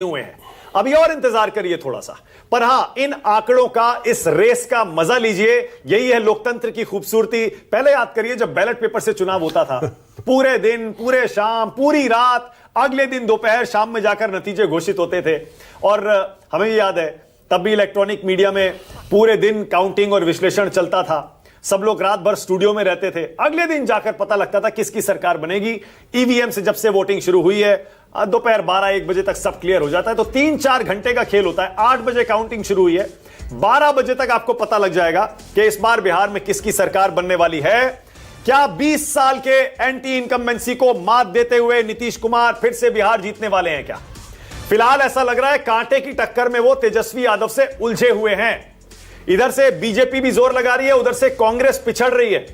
हुए हैं। अभी और इंतजार करिए थोड़ा सा, पर हां, इन आंकड़ों का, इस रेस का मजा लीजिए। यही है लोकतंत्र की खूबसूरती। पहले याद करिए जब बैलेट पेपर से चुनाव होता था, पूरे दिन, पूरे शाम, पूरी रात, अगले दिन दोपहर शाम में जाकर नतीजे घोषित होते थे। और हमें याद है तब भी इलेक्ट्रॉनिक मीडिया में पूरे दिन काउंटिंग और विश्लेषण चलता था। सब लोग रात भर स्टूडियो में रहते थे। अगले दिन जाकर पता लगता था किसकी सरकार बनेगी। ईवीएम से जब से वोटिंग शुरू हुई है, दोपहर 12-1 बजे तक सब क्लियर हो जाता है। तो 3-4 घंटे का खेल होता है। 8 बजे काउंटिंग शुरू हुई है, 12 बजे तक आपको पता लग जाएगा कि इस बार बिहार में किसकी सरकार बनने वाली है। क्या 20 साल के एंटी इनकम्बेंसी को मात देते हुए नीतीश कुमार फिर से बिहार जीतने वाले हैं क्या? फिलहाल ऐसा लग रहा है कांटे की टक्कर में वो तेजस्वी यादव से उलझे हुए हैं। इधर से बीजेपी भी जोर लगा रही है, उधर से कांग्रेस पिछड़ रही है।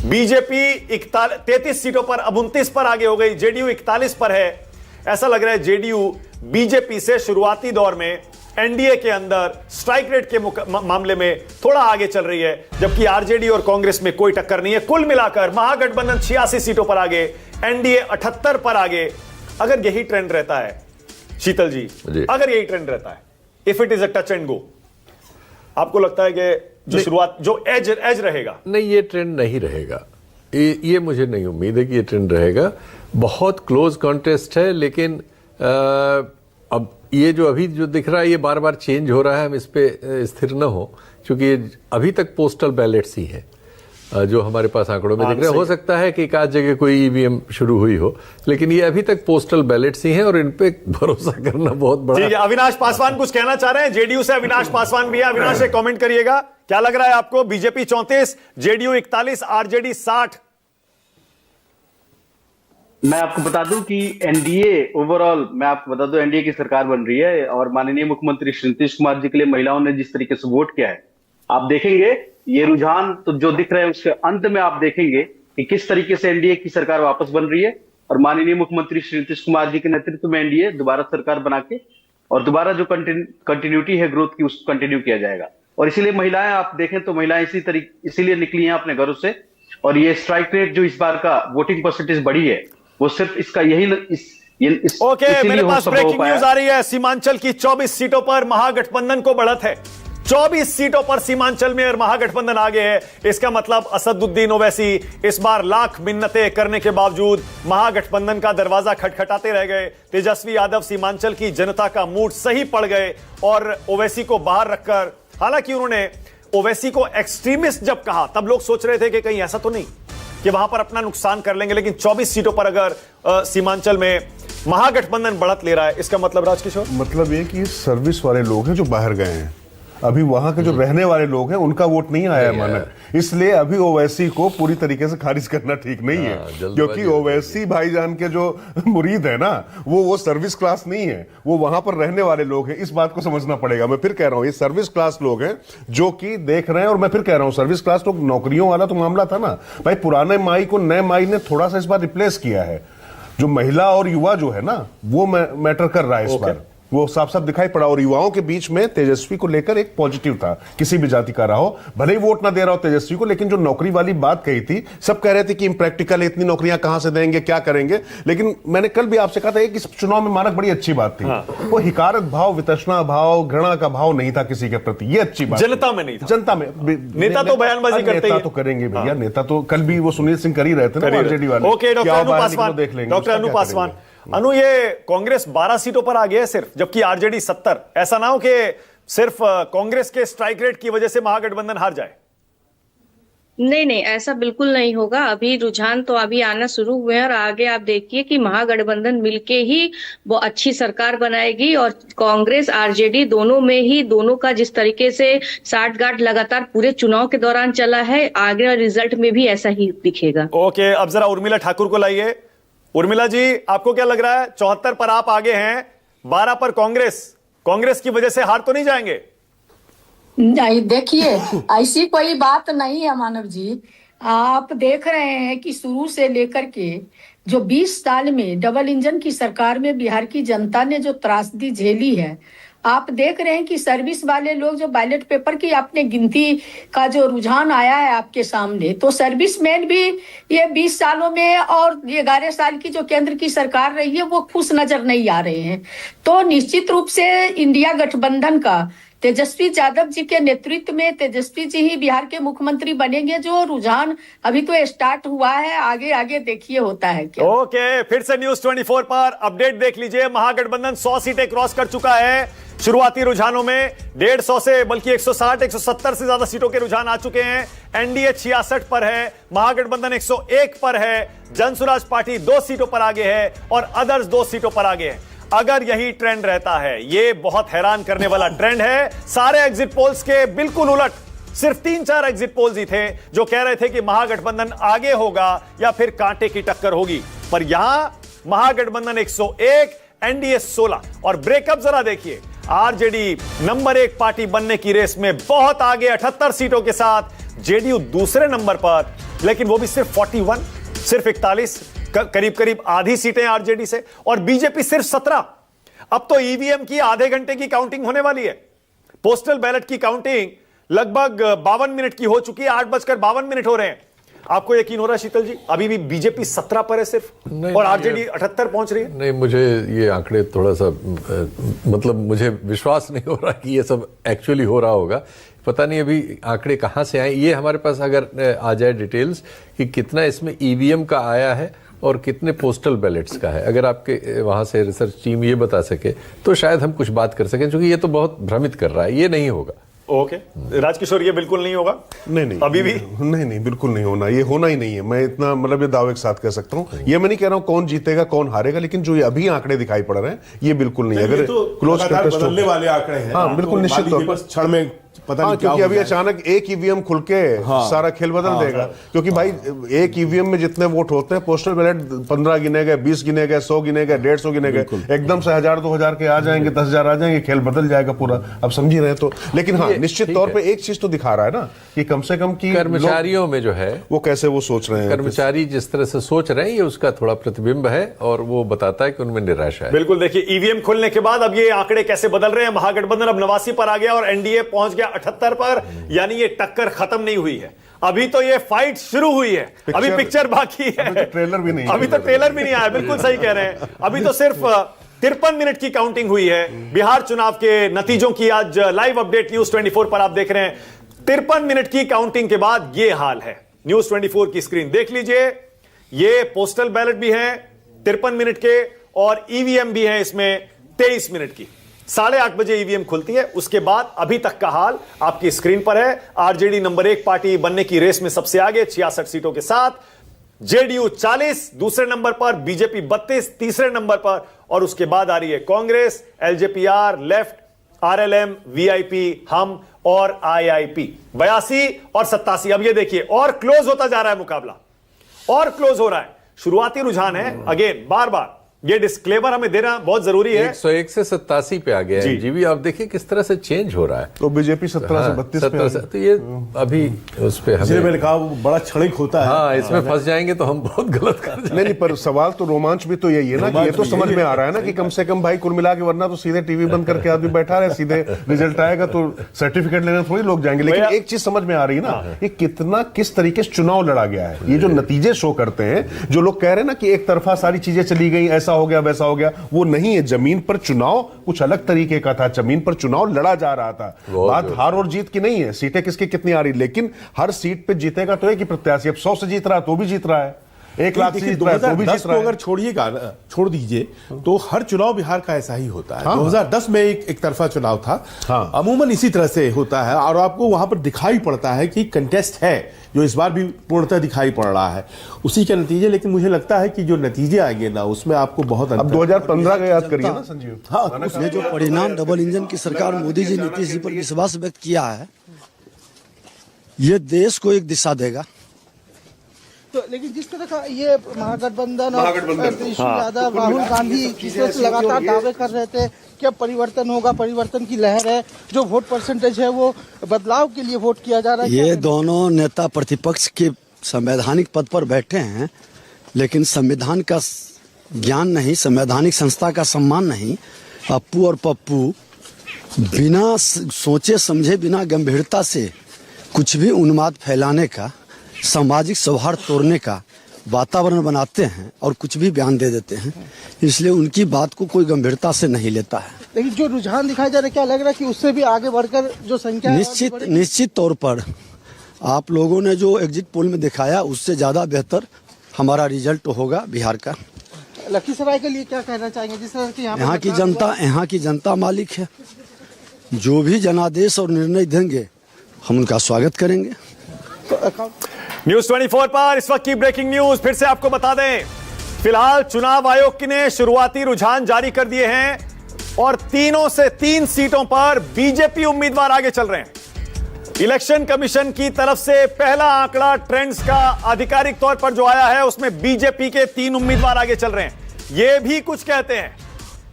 बीजेपी 33 सीटों पर अब 29 पर आगे हो गई, जेडीयू 41 पर है। ऐसा लग रहा है जेडीयू बीजेपी से शुरुआती दौर में एनडीए के अंदर स्ट्राइक रेट के मामले में थोड़ा आगे चल रही है, जबकि आरजेडी और कांग्रेस में कोई टक्कर नहीं है। कुल मिलाकर महागठबंधन 86 सीटों पर आगे, एनडीए 78 पर आगे। अगर यही ट्रेंड रहता है शीतल जी, अगर यही ट्रेंड रहता है, if it is a touch and go, आपको लगता है कि जो शुरुआत, जो एज रहेगा? नहीं, ये ट्रेंड नहीं रहेगा। ये मुझे नहीं उम्मीद है कि ये ट्रेंड रहेगा। बहुत क्लोज कॉन्टेस्ट है, लेकिन अब ये जो अभी जो दिख रहा है ये बार बार चेंज हो रहा है। हम इस पे स्थिर न हो, क्योंकि अभी तक पोस्टल बैलेट्स ही हैं जो हमारे पास आंकड़ों में दिख रहे हैं। हो सकता है कि एक आध जगह कोई ईवीएम शुरू हुई हो, लेकिन ये अभी तक पोस्टल बैलेट्स ही हैं और इन पे भरोसा करना बहुत बड़ा। अविनाश पासवान कुछ कहना चाह रहे हैं, जेडीयू से अविनाश पासवान भी है। अविनाश, एक कमेंट करिएगा, क्या लग रहा है आपको? BJP 34, JDU 41, RJD 60। मैं आपको बता दूं कि एनडीए ओवरऑल, मैं आपको बता दूं एनडीए की सरकार बन रही है और माननीय मुख्यमंत्री श्री नीतीश कुमार जी के लिए महिलाओं ने जिस तरीके से वोट किया है, आप देखेंगे ये रुझान तो जो दिख रहे हैं उसके अंत में आप देखेंगे कि किस तरीके से एनडीए की सरकार वापस बन रही है और माननीय मुख्यमंत्री श्री नीतीश कुमार जी के नेतृत्व में एनडीए दोबारा सरकार बना के और दोबारा जो कंटिन्यूटी है ग्रोथ की, उसको कंटिन्यू किया जाएगा। और इसीलिए महिलाएं, आप देखें तो महिलाएं इसीलिए निकली हैं अपने घरों से। और ये स्ट्राइक रेट जो इस बार का वोटिंग परसेंटेज बढ़ी है, वो सिर्फ इसका ओके, मेरे पास ब्रेकिंग न्यूज आ रही है। सीमांचल की 24 सीटों पर महागठबंधन को बढ़त है। 24 सीटों पर सीमांचल में और महागठबंधन आगे है। इसका मतलब असदुद्दीन ओवैसी इस बार लाख मिन्नतें करने के बावजूद महागठबंधन का दरवाजा खटखटाते रह गए। तेजस्वी यादव सीमांचल की जनता का मूड सही पड़ गए और ओवैसी को बाहर रखकर, हालांकि उन्होंने ओवैसी को एक्सट्रीमिस्ट जब कहा तब लोग सोच रहे थे कि कहीं ऐसा तो नहीं कि वहां पर अपना नुकसान कर लेंगे, लेकिन 24 सीटों पर अगर सीमांचल में महागठबंधन बढ़त ले रहा है, इसका मतलब राजकिशोर, मतलब ये कि सर्विस वाले लोग हैं जो बाहर गए हैं, अभी वहां के जो रहने वाले लोग हैं उनका वोट नहीं आया मानक, इसलिए अभी ओवैसी को पूरी तरीके से खारिज करना ठीक नहीं है, क्योंकि ओवैसी भाईजान के जो मुरीद है ना, वो सर्विस क्लास नहीं है, वो वहां पर रहने वाले लोग हैं। इस बात को समझना पड़ेगा। मैं फिर कह रहा हूं, ये सर्विस क्लास लोग हैं जो कि देख रहे हैं। और मैं फिर कह रहा हूं, सर्विस क्लास लोग, नौकरियों वाला तो मामला था ना भाई, पुराने माई को नए माई ने थोड़ा सा इस बार रिप्लेस किया है। जो महिला और युवा जो है ना, वो मैटर कर रहा है इस बार, वो साफ साफ दिखाई पड़ा। और युवाओं के बीच में तेजस्वी को लेकर एक पॉजिटिव था, किसी भी जाति का रहा हो, भले ही वोट ना दे रहा हो तेजस्वी को, लेकिन जो नौकरी वाली बात कही थी, सब कह रहे थे कि इम्प्रैक्टिकल, इतनी नौकरियां कहां से देंगे, क्या करेंगे। लेकिन मैंने कल भी आपसे कहा था कि इस चुनाव में मानक बड़ी अच्छी बात थी। वो हिकारत भाव, वितृष्णा भाव, घृणा का भाव नहीं था किसी के प्रति, ये अच्छी बात जनता में नहीं था। जनता में नेता तो बयानबाजी करते हैं, नेता तो करेंगे भैया, नेता तो कल भी वो सुनील सिंह कर ही रहे थे ना, आरजेडी वाले। ओके, डॉक्टर अनु पासवान, अनु, ये कांग्रेस 12 सीटों पर आ गया है सिर्फ, जबकि आरजेडी 70। ऐसा ना हो कि सिर्फ कांग्रेस के स्ट्राइक रेट की वजह से महागठबंधन हार जाए। नहीं नहीं, ऐसा बिल्कुल नहीं होगा। अभी रुझान तो अभी आना शुरू हुए हैं और आगे आप देखिए कि महागठबंधन मिलके ही वो अच्छी सरकार बनाएगी। और कांग्रेस आरजेडी दोनों में ही, दोनों का जिस तरीके से साठगांठ लगातार पूरे चुनाव के दौरान चला है, आगे रिजल्ट में भी ऐसा ही दिखेगा। ओके, अब जरा उर्मिला ठाकुर को लाइए। उर्मिला जी, आपको क्या लग रहा है? 74 पर आप आगे हैं, 12 पर कांग्रेस की वजह से हार तो नहीं जाएंगे? नहीं, देखिए ऐसी कोई बात नहीं है मानव जी। आप देख रहे हैं कि शुरू से लेकर के जो 20 साल में डबल इंजन की सरकार में बिहार की जनता ने जो त्रासदी झेली है, आप देख रहे हैं कि सर्विस वाले लोग जो बैलेट पेपर की अपने गिनती का जो रुझान आया है आपके सामने, तो सर्विसमैन भी ये 20 सालों में और 11 साल की जो केंद्र की सरकार रही है वो खुश नजर नहीं आ रहे हैं। तो निश्चित रूप से इंडिया गठबंधन का तेजस्वी यादव जी के नेतृत्व में तेजस्वी जी ही बिहार के मुख्यमंत्री बनेंगे। जो रुझान अभी तो स्टार्ट हुआ है, आगे आगे देखिए होता है क्या। ओके, फिर से न्यूज 24 पर अपडेट देख लीजिए। महागठबंधन 100 सीटें क्रॉस कर चुका है। शुरुआती रुझानों में 150 से बल्कि 160 170 से ज्यादा सीटों के रुझान आ चुके हैं। एनडीए 66 पर है, महागठबंधन 101 पर है, जनसुराज पार्टी 2 सीटों पर आगे है और अदर्स 2 सीटों पर आगे है। अगर यही ट्रेंड रहता है, ये बहुत हैरान करने वाला ट्रेंड है। सारे एग्जिट पोल्स के बिल्कुल उलट सिर्फ 3-4 एग्जिट पोल्स ही थे जो कह रहे थे कि महागठबंधन आगे होगा या फिर कांटे की टक्कर होगी, पर यहां महागठबंधन 101, एनडीए 16 और ब्रेकअप जरा देखिए। आरजेडी नंबर 1 पार्टी बनने की रेस में बहुत आगे 78 सीटों के साथ, जेडीयू दूसरे नंबर पर, लेकिन वो भी सिर्फ 41, सिर्फ 41, करीब करीब आधी सीटें आरजेडी से, और बीजेपी सिर्फ 17। अब तो ईवीएम की आधे घंटे की काउंटिंग होने वाली है। पोस्टल बैलेट की काउंटिंग लगभग 52 मिनट की हो चुकी है, 8:52 हो रहे हैं। आपको यकीन हो रहा है शीतल जी, अभी भी बीजेपी 17 पर है सिर्फ, और आरजेडी 78 पहुंच रही है? नहीं, मुझे ये आंकड़े थोड़ा सा मतलब मुझे विश्वास नहीं हो रहा कि ये सब एक्चुअली हो रहा होगा। पता नहीं अभी आंकड़े कहां से आए। ये हमारे पास अगर आ जाए डिटेल्स कि कितना इसमें ईवीएम का आया है और कितने पोस्टल बैलेट्स का है, अगर आपके वहां से रिसर्च टीम ये बता सके तो शायद हम कुछ बात कर सकें, क्योंकि ये तो बहुत भ्रमित कर रहा है। ये नहीं होगा। ओके, राजकिशोर, ये बिल्कुल नहीं होगा? नहीं अभी भी नहीं, बिल्कुल नहीं होना, ये होना ही नहीं है। मैं इतना मतलब ये दावे के साथ कह सकता हूँ। ये मैं नहीं कह रहा हूँ कौन जीतेगा कौन हारेगा, लेकिन जो ये अभी आंकड़े दिखाई पड़ रहे हैं ये बिल्कुल नहीं। अगर क्लोज बदलने वाले आंकड़े हैं, हाँ बिल्कुल निश्चित तौर पर क्षण में पता नहीं क्योंकि अभी अचानक एक ईवीएम खुल के सारा खेल बदल देगा। क्योंकि भाई एक ईवीएम में जितने वोट होते हैं, पोस्टल बैलेट 15 गिने गए, 20 गिने गए, 100 गिने गए, 150 गिने गए, एकदम से 1000-2000 के आ जाएंगे, 10,000 आ जाएंगे, खेल बदल जाएगा पूरा। अब समझ ही रहे तो। लेकिन हाँ, निश्चित तौर पर एक चीज तो दिखा रहा है ना कि कम से कम की कर्मचारियों में जो है वो कैसे वो सोच रहे हैं, कर्मचारी जिस तरह से सोच रहे हैं, ये उसका थोड़ा प्रतिबिंब है और वो बताता है कि उनमें निराशा है। बिल्कुल, देखिए ईवीएम खुलने के बाद अब ये आंकड़े कैसे बदल रहे हैं। महागठबंधन अब 89 पर आ गया और एनडीए पहुंच गया 78 पर, यानी ये टक्कर खत्म नहीं हुई है, अभी तो ये फाइट शुरू हुई है। अभी पिक्चर बाकी है, अभी तो ट्रेलर भी नहीं है। अभी तो ट्रेलर भी नहीं आया। बिल्कुल सही कह रहे हैं। अभी तो सिर्फ 53 मिनट की काउंटिंग हुई है। बिहार चुनाव के नतीजों की आज लाइव अपडेट न्यूज 24 पर आप देख रहे हैं। 53 मिनट की काउंटिंग के बाद ये हाल है। न्यूज 24 की स्क्रीन देख लीजिए। ये पोस्टल बैलेट भी है 53 मिनट के और ईवीएम भी है इसमें 23 मिनट की। 8:30 बजे ईवीएम खुलती है। उसके बाद अभी तक का हाल आपकी स्क्रीन पर है। आरजेडी नंबर 1 पार्टी बनने की रेस में सबसे आगे 66 सीटों के साथ, जेडीयू 40 दूसरे नंबर पर, बीजेपी 32 तीसरे नंबर पर, और उसके बाद आ रही है Congress, LJPR, left, RLM, VIP, हम और आईआईपी 82 और 87। अब ये देखिए और क्लोज होता जा रहा है मुकाबला, और क्लोज हो रहा है। शुरुआती रुझान है, अगेन बार बार ये डिस्क्लेमर हमें देना बहुत जरूरी है। 101 से 87 पे आ गया है जीवी। आप देखिए किस तरह से चेंज हो रहा है। तो बीजेपी 17 से 32 पे, तो ये अभी उस पे हमें मैंने कहा बड़ा क्षणिक होता है। हाँ, इसमें फंस जाएंगे तो हम बहुत गलत कर जाएंगे। नहीं, पर सवाल तो रोमांच भी तो यही है ना कि ये तो समझ में आ रहा है ना कि कम से कम भाई कुल मिला के, वरना तो सीधे टीवी बंद करके आदमी बैठा रहे, सीधे रिजल्ट आएगा तो सर्टिफिकेट लेने थोड़ी लोग जाएंगे। लेकिन एक चीज समझ में आ रही है ना, ये कितना किस तरीके से चुनाव लड़ा गया है। ये जो नतीजे शो करते हैं, जो लोग कह रहे हैं ना कि एक तरफा सारी चीजें चली गई, ऐसा हो गया वैसा हो गया, वो नहीं है। जमीन पर चुनाव कुछ अलग तरीके का था। जमीन पर चुनाव लड़ा जा रहा था। बात हार और जीत की नहीं है, सीटें किसकी कितनी आ रही, लेकिन हर सीट पे जीतेगा तो एक ही प्रत्याशी। अब 100 से जीत रहा है तो भी जीत रहा है, 1 लाख से जीत रहा है तो भी जीत रहा है। अगर छोड़िएगा, छोड़ दीजिए तो हर चुनाव बिहार का ऐसा ही होता है। 2010 में एक तरफा चुनाव था। अमूमन इसी तरह से होता है और आपको वहां पर दिखाई पड़ता है कि कंटेस्ट है, जो इस बार भी पूर्णतः दिखाई पड़ रहा है, उसी के नतीजे। लेकिन मुझे लगता है कि जो नतीजे आएंगे ना, उसमें आपको बहुत अब 2015 का याद करिए ना संजीव। हाँ, ये जो परिणाम डबल इंजन की सरकार मोदी जी नीतीश जी पर विश्वास व्यक्त किया है, ये देश को एक दिशा देगा। तो लेकिन जिस तरह का ये महागठबंधन और तेजस्वी यादव, राहुल गांधी जिस तरह से लगातार दावे कर रहे थे कि अब परिवर्तन होगा, परिवर्तन की लहर है, जो वोट परसेंटेज है वो बदलाव के लिए वोट किया जा रहा है। ये दोनों नेता प्रतिपक्ष के संवैधानिक पद पर बैठे हैं, लेकिन संविधान का ज्ञान नहीं, संवैधानिक संस्था का सम्मान नहीं। अप्पू और पप्पू बिना सोचे समझे, बिना गंभीरता से कुछ भी उन्माद फैलाने का, सामाजिक सौहार्द तोड़ने का वातावरण बनाते हैं और कुछ भी बयान दे देते हैं। इसलिए उनकी बात को कोई गंभीरता से नहीं लेता है। लेकिन जो रुझान दिखाई जा रहा है, क्या लग रहा है कि उससे भी आगे बढ़कर जो संख्या है निश्चित तौर पर आप लोगों ने जो एग्जिट पोल में दिखाया उससे ज़्यादा बेहतर हमारा रिजल्ट होगा बिहार का। लखीसराय के लिए क्या कहना चाहेंगे? जिस तरह की यहाँ की जनता मालिक है, जो भी जनादेश और निर्णय देंगे हम उनका स्वागत करेंगे। न्यूज 24 पर इस वक्त की ब्रेकिंग न्यूज फिर से आपको बता दें। फिलहाल चुनाव आयोग ने शुरुआती रुझान जारी कर दिए हैं और 3 से 3 सीटों पर बीजेपी उम्मीदवार आगे चल रहे हैं। इलेक्शन कमीशन की तरफ से पहला आंकड़ा ट्रेंड्स का आधिकारिक तौर पर जो आया है उसमें बीजेपी के 3 उम्मीदवार आगे चल रहे हैं। यह भी कुछ कहते हैं,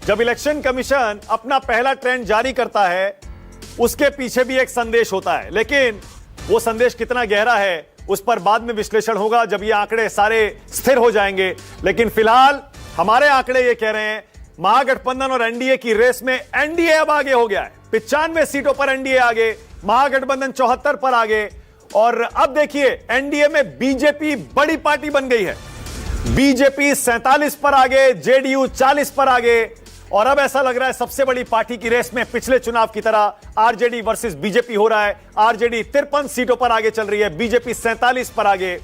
जब इलेक्शन कमीशन अपना पहला ट्रेंड जारी करता है उसके पीछे भी एक संदेश होता है, लेकिन वो संदेश कितना गहरा है उस पर बाद में विश्लेषण होगा जब ये आंकड़े सारे स्थिर हो जाएंगे। लेकिन फिलहाल हमारे आंकड़े ये कह रहे हैं महागठबंधन और एनडीए की रेस में एनडीए अब आगे हो गया है। 95 सीटों पर एनडीए आगे, महागठबंधन 74 पर आगे। और अब देखिए एनडीए में बीजेपी बड़ी पार्टी बन गई है। बीजेपी 47 पर आगे, जेडीयू 40 पर आगे। और अब ऐसा लग रहा है सबसे बड़ी पार्टी की रेस में पिछले चुनाव की तरह आरजेडी वर्सेस बीजेपी हो रहा है। आरजेडी 53 सीटों पर आगे चल रही है, बीजेपी 47 पर आगे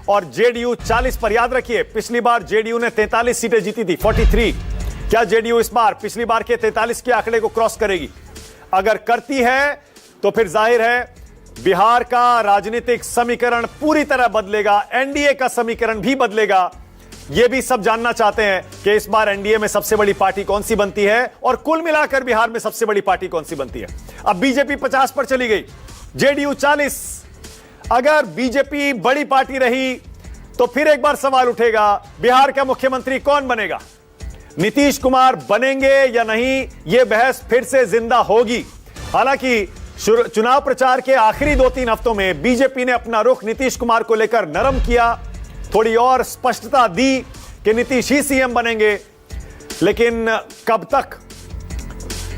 और जेडीयू 40 पर। याद रखिए पिछली बार जेडीयू ने 43 सीटें जीती थी, 43। क्या जेडीयू इस बार पिछली बार के 43 के आंकड़े को क्रॉस करेगी? अगर करती है तो फिर जाहिर है बिहार का राजनीतिक समीकरण पूरी तरह बदलेगा, एनडीए का समीकरण भी बदलेगा। यह भी सब जानना चाहते हैं कि इस बार एनडीए में सबसे बड़ी पार्टी कौन सी बनती है और कुल मिलाकर बिहार में सबसे बड़ी पार्टी कौन सी बनती है। अब बीजेपी 50 पर चली गई, जेडीयू 40। अगर बीजेपी बड़ी पार्टी रही तो फिर एक बार सवाल उठेगा बिहार का मुख्यमंत्री कौन बनेगा? नीतीश कुमार बनेंगे या नहीं, यह बहस फिर से जिंदा होगी। हालांकि चुनाव प्रचार के आखिरी 2-3 हफ्तों में बीजेपी ने अपना रुख नीतीश कुमार को लेकर नरम किया, थोड़ी और स्पष्टता दी कि नीतीश ही सीएम बनेंगे। लेकिन कब तक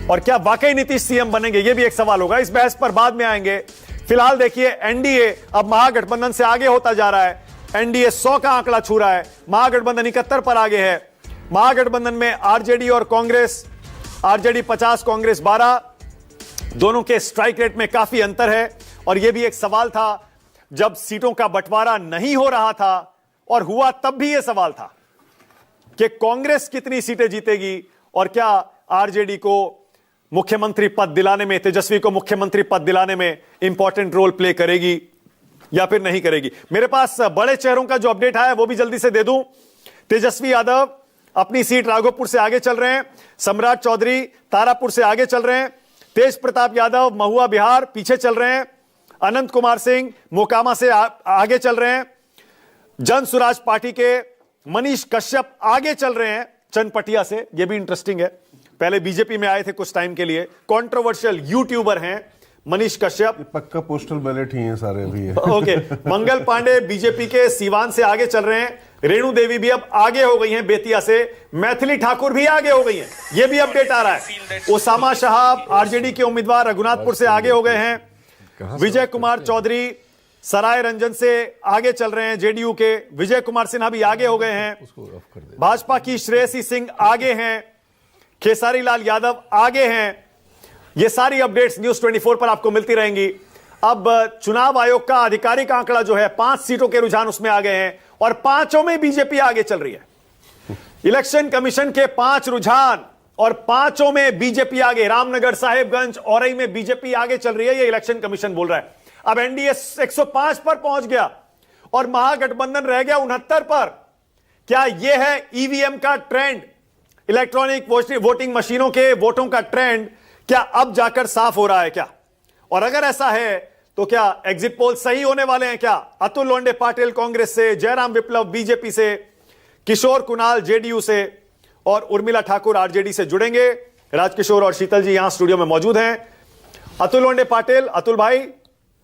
और क्या वाकई नीतीश सीएम बनेंगे, यह भी एक सवाल होगा। इस बहस पर बाद में आएंगे। फिलहाल देखिए एनडीए अब महागठबंधन से आगे होता जा रहा है। एनडीए 100 का आंकड़ा छू रहा है, महागठबंधन 71 पर आगे है। महागठबंधन में आरजेडी और कांग्रेस, आरजेडी 50, कांग्रेस 12, दोनों के स्ट्राइक रेट में काफी अंतर है। और यह भी एक सवाल था जब सीटों का बंटवारा नहीं हो रहा था, और हुआ तब भी यह सवाल था कि कांग्रेस कितनी सीटें जीतेगी और क्या आरजेडी को मुख्यमंत्री पद दिलाने में, तेजस्वी को मुख्यमंत्री पद दिलाने में इंपॉर्टेंट रोल प्ले करेगी या फिर नहीं करेगी। मेरे पास बड़े चेहरों का जो अपडेट आया वो भी जल्दी से दे दूं। तेजस्वी यादव अपनी सीट राघोपुर से आगे चल रहे हैं, सम्राट चौधरी तारापुर से आगे चल रहे हैं, तेज प्रताप यादव महुआ बिहार पीछे चल रहे हैं, अनंत कुमार सिंह मोकामा से आगे चल रहे हैं, जन स्वराज पार्टी के मनीष कश्यप आगे चल रहे हैं चनपटिया से। यह भी इंटरेस्टिंग है, पहले बीजेपी में आए थे कुछ टाइम के लिए, कंट्रोवर्शियल यूट्यूबर हैं मनीष कश्यप। पक्का पोस्टल बैलेट ही है सारे अभी है। ओके, मंगल पांडे बीजेपी के सीवान से आगे चल रहे हैं, रेणु देवी भी अब आगे हो गई हैं बेतिया से, मैथिली ठाकुर भी आगे हो गई हैं, यह भी अपडेट आ रहा है। ओसामा शाह आरजेडी के उम्मीदवार रघुनाथपुर से आगे हो गए हैं, विजय कुमार चौधरी सराय रंजन से आगे चल रहे हैं, जेडीयू के विजय कुमार सिन्हा भी आगे हो गए हैं, भाजपा की श्रेयसी सिंह आगे हैं, खेसारी लाल यादव आगे हैं। ये सारी अपडेट्स न्यूज 24 पर आपको मिलती रहेंगी। अब चुनाव आयोग का आधिकारिक आंकड़ा जो है 5 सीटों के रुझान उसमें आ गए हैं और 5 में बीजेपी आगे चल रही है। इलेक्शन कमीशन के 5 रुझान और 5 में बीजेपी आगे, रामनगर, साहेबगंज, औरई में बीजेपी आगे चल रही है, ये इलेक्शन कमीशन बोल रहा है। अब एनडीए 105 पर पहुंच गया और महागठबंधन रह गया 69 पर। क्या यह है ईवीएम का ट्रेंड, इलेक्ट्रॉनिक वोटिंग मशीनों के वोटों का ट्रेंड क्या अब जाकर साफ हो रहा है क्या? और अगर ऐसा है तो क्या एग्जिट पोल सही होने वाले हैं क्या? अतुल लोंडे पाटिल कांग्रेस से, जयराम विप्लव बीजेपी से, किशोर कुणाल जेडीयू से और उर्मिला ठाकुर आरजेडी से जुड़ेंगे। राजकिशोर और शीतल जी यहां स्टूडियो में मौजूद हैं। अतुल लोंडे पाटिल, अतुल भाई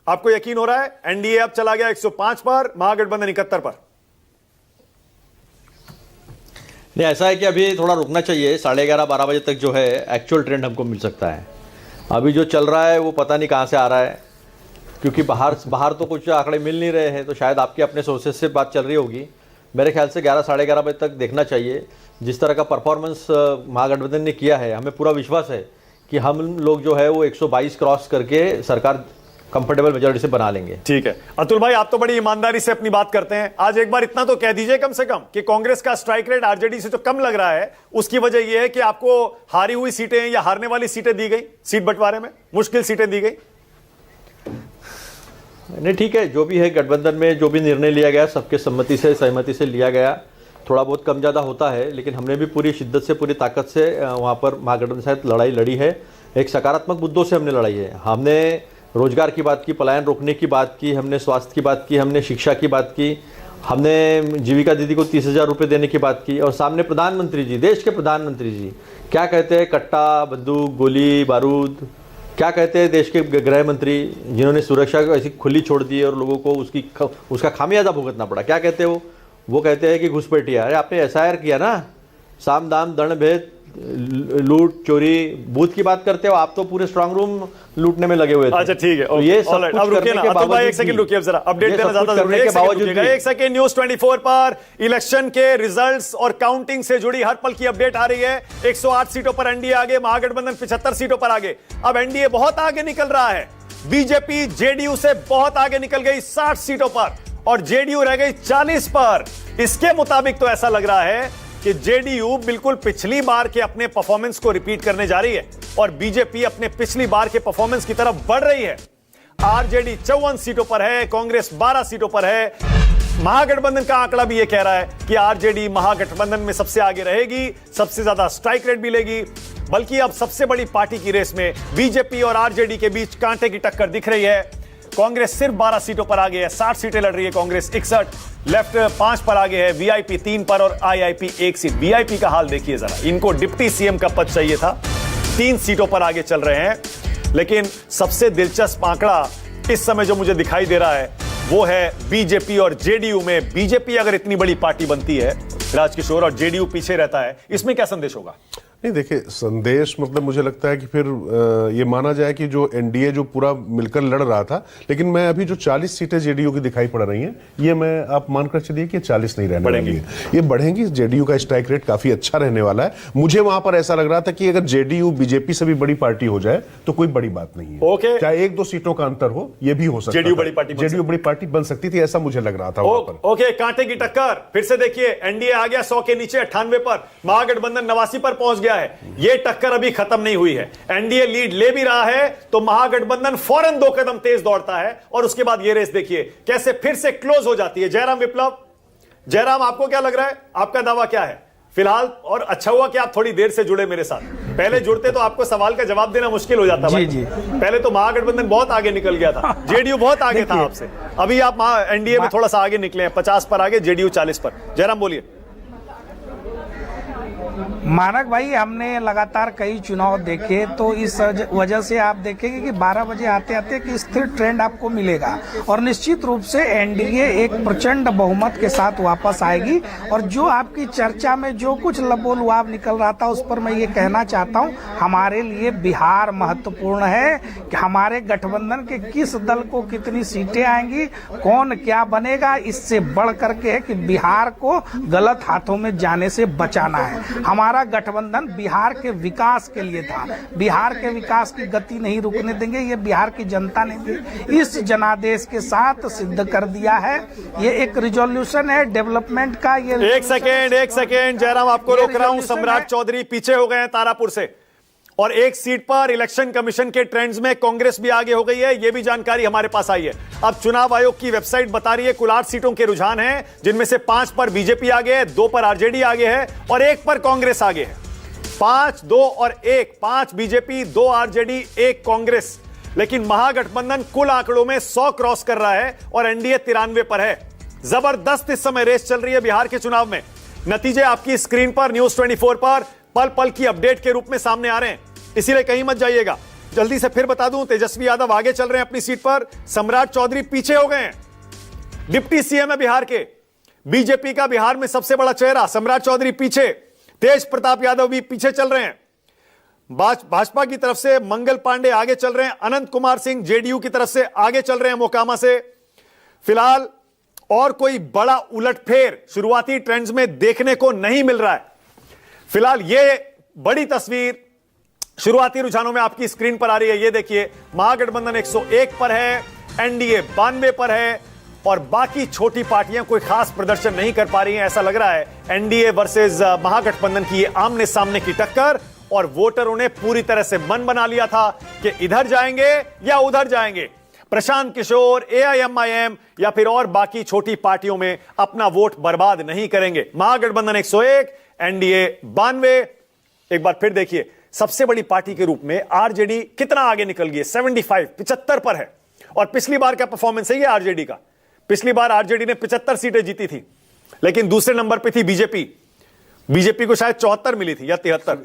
आपको यकीन हो रहा है एनडीए अब चला गया 105 पर, महागठबंधन 71 पर? नहीं, ऐसा है कि अभी थोड़ा रुकना चाहिए, 11:30-12 बजे तक जो है एक्चुअल ट्रेंड हमको मिल सकता है। अभी जो चल रहा है वो पता नहीं कहाँ से आ रहा है, क्योंकि बाहर तो कुछ आंकड़े मिल नहीं रहे हैं, तो शायद आपके अपने सोर्सेज से बात चल रही होगी। मेरे ख्याल से 11 साढ़े 11 बजे तक देखना चाहिए। जिस तरह का परफॉर्मेंस महागठबंधन ने किया है, हमें पूरा विश्वास है कि हम लोग जो है वो 122 क्रॉस करके सरकार कंफर्टेबल मेजॉरिटी से बना लेंगे। ठीक है अतुल भाई, आप तो बड़ी ईमानदारी से अपनी बात करते हैं। आज एक बार इतना तो कह दीजिए कम से कम कि कांग्रेस का स्ट्राइक रेट आरजेडी से जो कम लग रहा है, उसकी वजह यह है कि आपको हारी हुई सीटें या हारने वाली सीटें दी गई, सीट बंटवारे में मुश्किल सीटें दी गई। नहीं ठीक है, जो भी है गठबंधन में जो भी निर्णय लिया गया सबके सहमति से लिया गया। थोड़ा बहुत कम ज़्यादा होता है, लेकिन हमने भी पूरी शिद्दत से पूरी ताकत से वहाँ पर महागठबंधन साथ लड़ाई लड़ी है। एक सकारात्मक मुद्दों से हमने लड़ाई है। हमने रोजगार की बात की, पलायन रोकने की बात की, हमने स्वास्थ्य की बात की, हमने शिक्षा की बात की, हमने जीविका दीदी को 30,000 रुपये देने की बात की, और सामने प्रधानमंत्री जी, देश के प्रधानमंत्री जी क्या कहते हैं, कट्टा बंदूक गोली बारूद, क्या कहते हैं देश के गृह मंत्री जिन्होंने सुरक्षा को ऐसी खुली छोड़ दी और लोगों को उसका खामियाजा भुगतना पड़ा, क्या कहते हैं वो कहते हैं कि घुसपैठिया। अरे आपने एसआईआर किया ना, साम दाम दंड भेद लूट चोरी बूथ की बात करते हो, आप तो पूरे स्ट्रांग रूम लूटने में लगे हुए थे। अच्छा ठीक है, तो ये सब अब रुकिए ना अतुल भाई, एक सेकंड रुकिए, अब जरा अपडेट देना ज्यादा जरूरी है। एक सेकंड, न्यूज 24 पर इलेक्शन के रिजल्ट्स और काउंटिंग से जुड़ी हर पल की अपडेट आ रही है। 108 सीटों पर एनडीए आगे, महागठबंधन 75 सीटों पर आगे। अब एनडीए बहुत आगे निकल रहा है, बीजेपी जेडीयू से बहुत आगे निकल गई 60 सीटों पर और जेडीयू रह गई 40 पर। इसके मुताबिक तो ऐसा लग रहा है कि जेडीयू बिल्कुल पिछली बार के अपने परफॉर्मेंस को रिपीट करने जा रही है और बीजेपी अपने पिछली बार के परफॉर्मेंस की तरफ बढ़ रही है। आरजेडी 54 सीटों पर है, कांग्रेस 12 सीटों पर है। महागठबंधन का आंकड़ा भी यह कह रहा है कि आरजेडी महागठबंधन में सबसे आगे रहेगी, सबसे ज्यादा स्ट्राइक रेट भी लेगी। बल्कि अब सबसे बड़ी पार्टी की रेस में बीजेपी और आरजेडी के बीच कांटे की टक्कर दिख रही है। कांग्रेस सिर्फ 12 सीटों पर आगे है, 60 सीटें लड़ रही है कांग्रेस, 61। लेफ्ट 5 पर आगे है, वीआईपी 3 पर और आईआईपी 1 सीट। वीआईपी का हाल देखिए जरा, इनको डिप्टी सीएम का पद चाहिए था, 3 सीटों पर आगे चल रहे हैं। लेकिन सबसे दिलचस्प आंकड़ा इस समय जो मुझे दिखाई दे रहा है वो है बीजेपी और जेडीयू में। बीजेपी अगर इतनी बड़ी पार्टी बनती है राजकिशोर और जेडीयू पीछे रहता है, इसमें क्या संदेश होगा? नहीं देखिए, संदेश मतलब मुझे लगता है कि फिर ये माना जाए कि जो एनडीए जो पूरा मिलकर लड़ रहा था, लेकिन मैं अभी जो 40 सीटें जेडीयू की दिखाई पड़ रही हैं, ये मैं आप मानकर चलिए कि 40 नहीं रहने वाली है, ये बढ़ेंगी। जेडीयू का स्ट्राइक रेट काफी अच्छा रहने वाला है। मुझे वहां पर ऐसा लग रहा था कि अगर जेडीयू बीजेपी से भी बड़ी पार्टी हो जाए तो कोई बड़ी बात नहीं है। ओके, चाहे 1-2 सीटों का अंतर हो, ये भी हो सकता है। जेडीयू बड़ी पार्टी बन सकती थी, ऐसा मुझे लग रहा था वहां पर। ओके, कांटे की टक्कर फिर से देखिए, एनडीए आ गया 100 के नीचे 98 पर, महागठबंधन 89 पर पहुंच गया है। ये टक्कर अभी खत्म नहीं हुई है। एनडीए लीड ले भी रहा है तो महागठबंधन फौरन 2 कदम तेज दौड़ता है और उसके बाद ये रेस देखिए कैसे फिर से क्लोज हो जाती है। जयराम विप्लव, जयराम आपको क्या लग रहा है, आपका दावा क्या है फिलहाल? और अच्छा हुआ कि आप थोड़ी देर से जुड़े मेरे साथ, पहले जुड़ते तो आपको सवाल का जवाब देना मुश्किल हो जाता भाई। जी। पहले तो महागठबंधन बहुत आगे निकल गया था, जेडीयू बहुत आगे था आपसे, अभी आप एनडीए में थोड़ा सा आगे निकले हैं, 50 पर आगे, जेडीयू 40 पर। जयराम बोलिए। मानक भाई, हमने लगातार कई चुनाव देखे तो इस वजह से आप देखेंगे कि 12 बजे आते आते एक स्थिर ट्रेंड आपको मिलेगा और निश्चित रूप से एनडीए एक प्रचंड बहुमत के साथ वापस आएगी। और जो आपकी चर्चा में जो कुछ लबोलुआब निकल रहा था, उस पर मैं ये कहना चाहता हूँ, हमारे लिए बिहार महत्वपूर्ण है कि हमारे गठबंधन के किस दल को कितनी सीटें आएंगी, कौन क्या बनेगा, इससे बढ़ करके है कि बिहार को गलत हाथों में जाने से बचाना है। हमारा गठबंधन बिहार के विकास के लिए था, बिहार के विकास की गति नहीं रुकने देंगे, ये बिहार की जनता ने भी इस जनादेश के साथ सिद्ध कर दिया है। ये एक रिजोल्यूशन है डेवलपमेंट का। ये एक सेकेंड जयराम, आपको रोक रहा हूं। सम्राट चौधरी पीछे हो गए हैं तारापुर से, और एक सीट पर इलेक्शन कमीशन के ट्रेंड्स में कांग्रेस भी आगे हो गई है, यह भी जानकारी हमारे पास आई है। अब चुनाव आयोग की वेबसाइट बता रही है कुल 8 सीटों के रुझान हैं, जिनमें से 5 पर बीजेपी आगे है, 2 पर आरजेडी आगे है और 1 पर कांग्रेस आगे है। 5, 2 और 1, 5 बीजेपी, 2 आरजेडी, 1 कांग्रेस। लेकिन महागठबंधन कुल आंकड़ों में 100 क्रॉस कर रहा है और एनडीए 93 पर है। जबरदस्त इस समय रेस चल रही है बिहार के चुनाव में। नतीजे आपकी स्क्रीन पर न्यूज 24 पर पल पल की अपडेट के रूप में सामने आ रहे हैं, इसीलिए कहीं मत जाइएगा। जल्दी से फिर बता दूं, तेजस्वी यादव आगे चल रहे हैं अपनी सीट पर, सम्राट चौधरी पीछे हो गए हैं। डिप्टी सीएम है बिहार के, बीजेपी का बिहार में सबसे बड़ा चेहरा सम्राट चौधरी पीछे, तेज प्रताप यादव भी पीछे चल रहे हैं। भाजपा की तरफ से मंगल पांडे आगे चल रहे हैं, अनंत कुमार सिंह जेडीयू की तरफ से आगे चल रहे हैं मोकामा से। फिलहाल और कोई बड़ा उलटफेर शुरुआती ट्रेंड्स में देखने को नहीं मिल रहा है। फिलहाल यह बड़ी तस्वीर शुरुआती रुझानों में आपकी स्क्रीन पर आ रही है। ये देखिए, महागठबंधन 101 पर है, एनडीए 92 पर है और बाकी छोटी पार्टियां कोई खास प्रदर्शन नहीं कर पा रही हैं। ऐसा लग रहा है एनडीए वर्सेस महागठबंधन की ये आमने सामने की टक्कर, और वोटरों ने पूरी तरह से मन बना लिया था कि इधर जाएंगे या उधर जाएंगे। प्रशांत किशोर, एआईएमआईएम या फिर और बाकी छोटी पार्टियों में अपना वोट बर्बाद नहीं करेंगे। महागठबंधन 101, एनडीए 92। एक बार फिर देखिए, सबसे बड़ी पार्टी के रूप में आरजेडी कितना आगे निकल गई है, 75 पर है। और पिछली बार का परफॉर्मेंस है ये आरजेडी का। पिछली बार आरजेडी ने 75 सीटें जीती थी, लेकिन दूसरे नंबर पे थी बीजेपी को शायद 74 मिली थी या 73,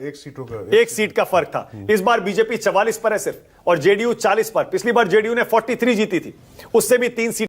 एक सीट का फर्क था। इस बार बीजेपी 44 पर है सिर्फ, और जेडीयू 40 पर। पिछली बार जेडीयू ने 43 जीती थी, उससे भी 3 सीट